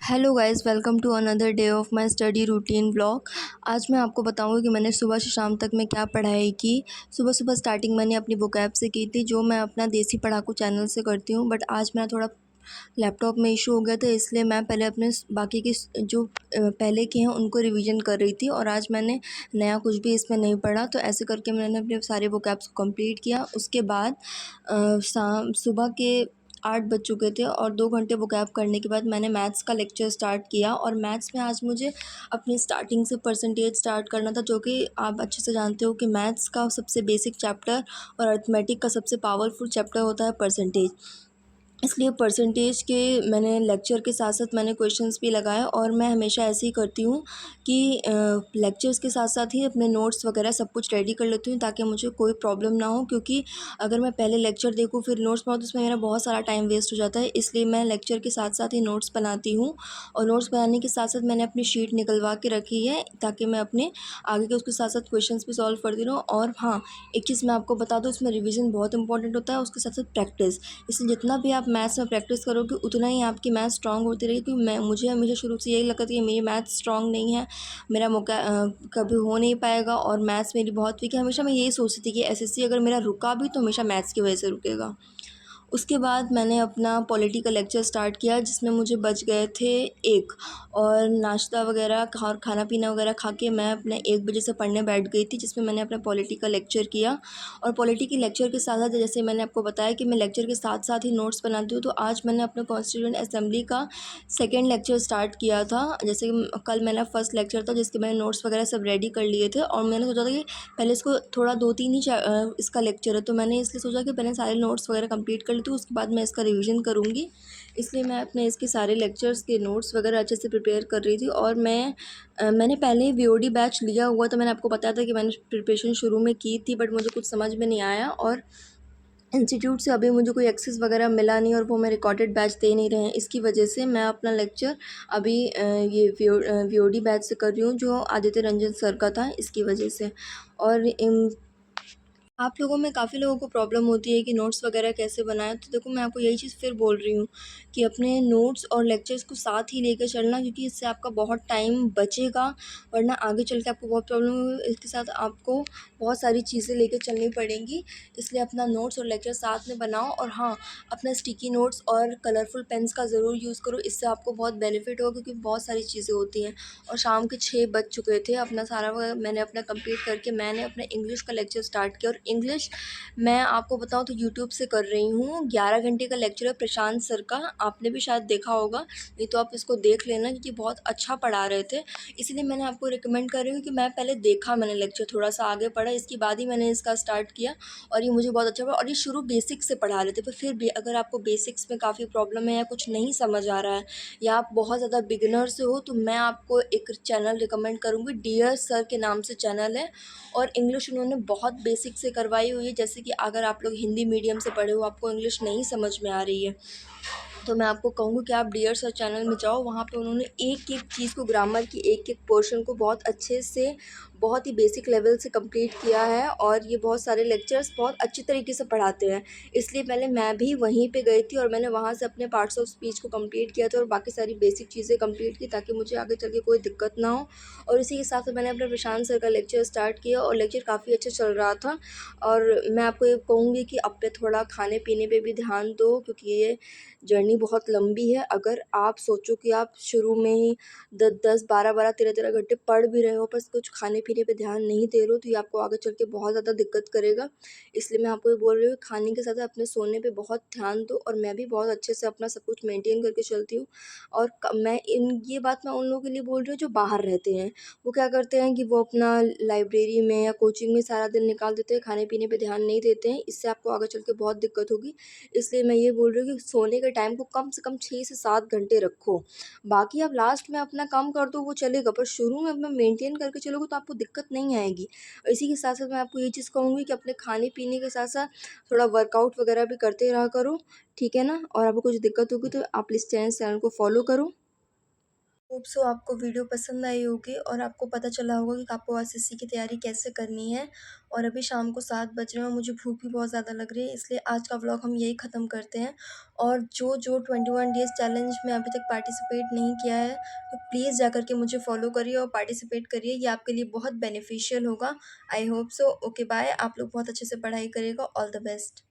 Hello guys, welcome to another day of my study routine blog. आज मैं आपको बताऊंगी कि मैंने सुबह से शाम तक में क्या पढ़ाई की। सुबह सुबह स्टार्टिंग मैंने अपनी वोकैब से की थी, जो मैं अपना देसी पढ़ाकू चैनल से करती हूँ। बट आज मेरा थोड़ा लैपटॉप में इशू हो गया था, इसलिए मैं पहले अपने बाकी के जो पहले के हैं उनको रिवीजन कर रही थी, और आज मैंने नया कुछ भी इसमें नहीं पढ़ा। तो ऐसे करके मैंने अपने सारे वोकैब्स को कंप्लीट किया। उसके बाद शाम सुबह के 8 बज चुके थे, और 2 घंटे वोकैब करने के बाद मैंने मैथ्स का लेक्चर स्टार्ट किया। और मैथ्स में आज मुझे अपनी स्टार्टिंग से परसेंटेज स्टार्ट करना था, जो कि आप अच्छे से जानते हो कि मैथ्स का सबसे बेसिक चैप्टर और अरिथमेटिक का सबसे पावरफुल चैप्टर होता है परसेंटेज। इसलिए परसेंटेज के मैंने लेक्चर के साथ साथ मैंने क्वेश्चंस भी लगाए। और मैं हमेशा ऐसे ही करती हूँ कि लेक्चर्स के साथ साथ ही अपने नोट्स वगैरह सब कुछ रेडी कर लेती हूँ, ताकि मुझे कोई प्रॉब्लम ना हो। क्योंकि अगर मैं पहले लेक्चर देखूँ फिर नोट्स बनाऊँ तो उसमें मेरा बहुत सारा टाइम वेस्ट हो जाता है। इसलिए मैं लेक्चर के साथ साथ ही नोट्स बनाती हूँ, और नोट्स बनाने के साथ साथ मैंने अपनी शीट निकलवा के रखी है, ताकि मैं अपने आगे के उसके साथ साथ क्वेश्चंस भी सॉल्व करती रहूँ। और हाँ, एक चीज़ मैं आपको बता दूँ, इसमें रिविज़न बहुत इंपॉर्टेंट होता है, उसके साथ साथ प्रैक्टिस। इसलिए जितना भी आप मैथ्स में प्रैक्टिस करोगे उतना ही आपकी मैथ स्ट्रांग होती रहेगी। क्योंकि मुझे हमेशा शुरू से यही लगता था कि मेरी मैथ स्ट्रांग नहीं है, मेरा मौका कभी हो नहीं पाएगा, और मैथ्स मेरी बहुत वीक है। हमेशा मैं यही सोचती थी कि एसएससी अगर मेरा रुका भी तो हमेशा मैथ्स की वजह से रुकेगा। उसके बाद मैंने अपना पॉलिटी का लेक्चर स्टार्ट किया, जिसमें मुझे बच गए थे 1। और नाश्ता वगैरह और खाना पीना वगैरह खा के मैं अपने 1 बजे से पढ़ने बैठ गई थी, जिसमें मैंने अपना पॉलिटी का लेक्चर किया। और पॉलिटी के लेक्चर के साथ साथ, जैसे मैंने आपको बताया कि मैं लेक्चर के साथ साथ ही नोट्स बनाती हूँ, तो आज मैंने अपने कॉन्स्टिट्यूएंट असेंबली का सेकेंड लेक्चर स्टार्ट किया था। जैसे कि कल मेरा फर्स्ट लेक्चर था, जिसके मैंने नोट्स वगैरह सब रेडी कर लिए थे। और मैंने सोचा था कि पहले इसको थोड़ा 2-3 ही इसका लेक्चर है, तो मैंने इसलिए सोचा कि पहले सारे नोट्स वगैरह कंप्लीट कर लेती हूँ, उसके बाद मैं इसका रिवीजन करूँगी। इसलिए मैं अपने इसके सारे लेक्चर्स के नोट्स वगैरह अच्छे से प्रिपेयर कर रही थी। और मैंने पहले वीओडी बैच लिया हुआ था। मैंने आपको बताया था कि मैंने प्रिपरेशन शुरू में की थी, बट मुझे कुछ समझ में नहीं आया, और इंस्टीट्यूट से अभी मुझे कोई एक्सेस वगैरह मिला नहीं, और वो मैं रिकॉर्डेड बैच दे नहीं रहे हैं। इसकी वजह से मैं अपना लेक्चर अभी ये वीओडी बैच से कर रही हूँ, जो आदित्य रंजन सर का था, इसकी वजह से। और आप लोगों में काफ़ी लोगों को प्रॉब्लम होती है कि नोट्स वगैरह कैसे बनाएं। तो देखो, मैं आपको यही चीज़ फिर बोल रही हूँ कि अपने नोट्स और लेक्चर्स को साथ ही लेकर चलना, क्योंकि इससे आपका बहुत टाइम बचेगा, वरना आगे चल के आपको बहुत प्रॉब्लम होगी। इसके साथ आपको बहुत सारी चीज़ें लेकर चलनी पड़ेंगी। इसलिए अपना नोट्स और लेक्चर साथ में बनाओ। और हाँ, अपना स्टिकी नोट्स और कलरफुल पेन्स का ज़रूर यूज़ करो, इससे आपको बहुत बेनिफिट होगा, क्योंकि बहुत सारी चीज़ें होती हैं। और शाम के 6 बज चुके थे, अपना सारा मैंने अपना कंप्लीट करके मैंने अपना इंग्लिश का लेक्चर स्टार्ट किया। और इंग्लिश मैं आपको बताऊं तो यूट्यूब से कर रही हूँ। 11 घंटे का लेक्चर है प्रशांत सर का, आपने भी शायद देखा होगा, नहीं तो आप इसको देख लेना, क्योंकि बहुत अच्छा पढ़ा रहे थे। इसीलिए मैंने आपको रिकमेंड कर रही हूँ कि मैं पहले देखा, मैंने लेक्चर थोड़ा सा आगे पढ़ा, इसके बाद ही मैंने इसका स्टार्ट किया। और ये मुझे बहुत अच्छा पड़ा। और ये शुरू बेसिक से पढ़ा रहे थे, पर फिर भी अगर आपको बेसिक्स में काफ़ी प्रॉब्लम है या कुछ नहीं समझ आ रहा है, या आप बहुत ज़्यादा बिगिनर से हो, तो मैं आपको एक चैनल रिकमेंड करूँगी। डियर सर के नाम से चैनल है, और इंग्लिश उन्होंने बहुत बेसिक से करवाई हुई है। जैसे कि अगर आप लोग हिंदी मीडियम से पढ़े हो, आपको इंग्लिश नहीं समझ में आ रही है, तो मैं आपको कहूँगी कि आप डियर सर चैनल में जाओ। वहाँ पे उन्होंने एक एक चीज़ को, ग्रामर की एक एक पोर्शन को बहुत अच्छे से, बहुत ही बेसिक लेवल से कंप्लीट किया है। और ये बहुत सारे लेक्चर्स बहुत अच्छी तरीके से पढ़ाते हैं। इसलिए पहले मैं भी वहीं पे गई थी, और मैंने वहाँ से अपने पार्ट्स ऑफ स्पीच को कंप्लीट किया था, और बाकी सारी बेसिक चीज़ें कंप्लीट की, ताकि मुझे आगे चल के कोई दिक्कत ना हो। और इसी हिसाब से मैंने अपने प्रशांत सर का लेक्चर स्टार्ट किया, और लेक्चर काफ़ी अच्छा चल रहा था। और मैं आपको ये कहूँगी कि अब पे थोड़ा खाने पीने पे भी ध्यान दो, क्योंकि ये जर्नी बहुत लंबी है। अगर आप सोचो कि आप शुरू में ही 10-10, 12-12, 13-13 घंटे पढ़ भी रहे हो, पर कुछ खाने पीने पे ध्यान नहीं दे रहे हो, तो ये आपको आगे चल के बहुत ज़्यादा दिक्कत करेगा। इसलिए मैं आपको ये बोल रही हूँ, खाने के साथ अपने सोने पे बहुत ध्यान दो। और मैं भी बहुत अच्छे से अपना सब कुछ मेंटेन करके चलती हूँ। और मैं ये बात मैं उन लोगों के लिए बोल रही हूँ जो बाहर रहते हैं। वो क्या करते हैं कि वो अपना लाइब्रेरी में या कोचिंग में सारा दिन निकाल देते हैं, खाने पीने पे ध्यान नहीं देते हैं। इससे आपको आगे चल के बहुत दिक्कत होगी। इसलिए मैं ये बोल रही हूँ कि सोने के टाइम को कम से कम 6 से 7 घंटे रखो। बाकी आप लास्ट में अपना काम कर दो, वो चलेगा, पर शुरू में अपना मेंटेन करके चलोगे तो आपको दिक्कत नहीं आएगी। इसी के साथ साथ मैं आपको ये चीज़ कहूँगी कि अपने खाने पीने के साथ साथ थोड़ा वर्कआउट वगैरह भी करते रहा करो, ठीक है ना। और आपको कुछ दिक्कत होगी तो आप प्लीज़ चैनल को फॉलो करो। होप सो आपको वीडियो पसंद आई होगी और आपको पता चला होगा कि आपको एसएससी की तैयारी कैसे करनी है। और अभी शाम को 7 बज रहे हैं और मुझे भूख भी बहुत ज़्यादा लग रही है, इसलिए आज का व्लॉग हम यही ख़त्म करते हैं। और जो 21 डेज़ चैलेंज में अभी तक पार्टिसिपेट नहीं किया है, तो प्लीज़ जाकर के मुझे फॉलो करिए और पार्टिसिपेट करिए, ये आपके लिए बहुत बेनिफिशियल होगा। I hope so. Okay bye. आप लोग बहुत अच्छे से पढ़ाई करिएगा। All the best.